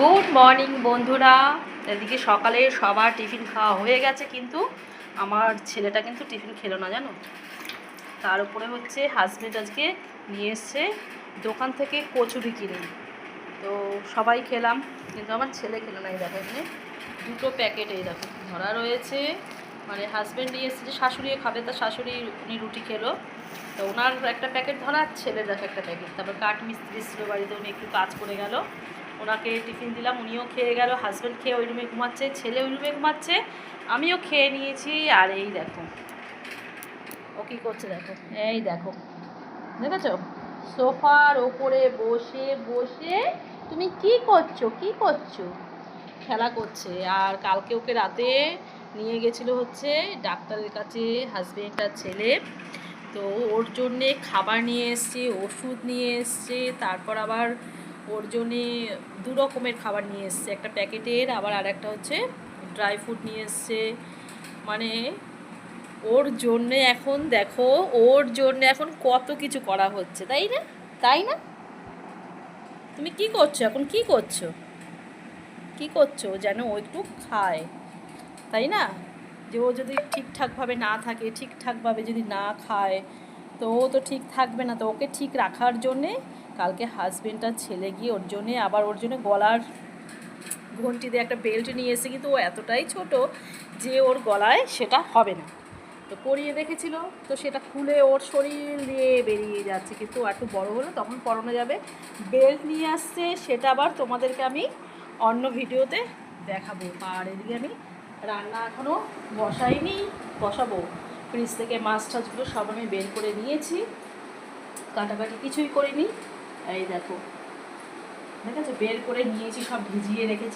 Good morning বন্ধুরা। এদিকে সকালে সবার টিফিন খাওয়া হয়ে গেছে, কিন্তু আমার ছেলেটা কিন্তু টিফিন খেলো না, জানো। তার উপরে হচ্ছে হাজব্যান্ড আজকে নিয়ে এসছে দোকান থেকে কচুরি কিনে, তো সবাই খেলাম, কিন্তু আমার ছেলে খেলো না। এই দেখো এখানে দুটো প্যাকেট এই দেখো ধরা রয়েছে, মানে হাজব্যান্ড নিয়ে এসছে যে শাশুড়িও খাবে, তার শাশুড়ি উনি রুটি খেলো, তো ওনার একটা প্যাকেট ধরা, ছেলের দেখো একটা প্যাকেট। তারপর কাঠ মিস্ত্রি ছিল বাড়িতে, উনি একটু কাজ করে গেল, ওনাকে টিফিন দিলাম, উনিও খেয়ে গেল। হাজব্যান্ড খেয়ে ওই রুমে ঘুমাচ্ছে, ছেলে ওই রুমে ঘুমাচ্ছে, আমিও খেয়ে নিয়েছি। আর এই দেখো ও কী করছে, দেখো এই দেখো, দেখেছো সোফার ওপরে বসে বসে তুমি কি করছো, কি করছো, খেলা করছে। আর কালকে ওকে রাতে নিয়ে গেছিলো হচ্ছে ডাক্তারের কাছে হাজব্যান্ড আর ছেলে, তো ওর জন্যে খাবার নিয়ে এসছে, ওষুধ নিয়ে এসছে, তারপর আবার ওর জন্যে দু রকমের খাবার নিয়ে এসছে, একটা প্যাকেটের, আবার আর একটা হচ্ছে ড্রাই ফ্রুট নিয়ে এসছে। মানে ওর জন্যে এখন দেখো, ওর জন্যে এখন কত কিছু করা হচ্ছে, তাই না, তাই না? তুমি কি করছো এখন, কি করছো, কি করছো যেন ও একটু খায়, তাই না? যে ও যদি ঠিকঠাকভাবে না থাকে, ঠিকঠাকভাবে যদি না খায়, তো ও তো ঠিক থাকবে না। তো ওকে ঠিক রাখার জন্যে কালকে হাজব্যান্ড আর ছেলে গিয়ে ওর জন্যে আবার ওর জন্য গলার ঘন্টি দিয়ে একটা বেল্ট নিয়ে এসে, কিন্তু ও এতটাই ছোট যে ওর গলায় সেটা হবে না, তো পরিয়ে দেখেছিল, তো সেটা খুলে ওর শরীর দিয়ে বেরিয়ে যাচ্ছে, কিন্তু একটু বড় হলে তখন পরানো যাবে। বেল্ট নিয়ে আসছে, সেটা আবার তোমাদেরকে আমি অন্য ভিডিওতে দেখাবো। আর এদিকে আমি রান্না এখনও বসাইনি, বসাবো। ফ্রিজ থেকে মাছ টাছগুলো সব আমি বের করে নিয়েছি, কাটাকাটি কিছুই করিনি। এই দেখো, ঠিক আছে, বের করে নিয়েছি, সব ভিজিয়ে রেখেছি।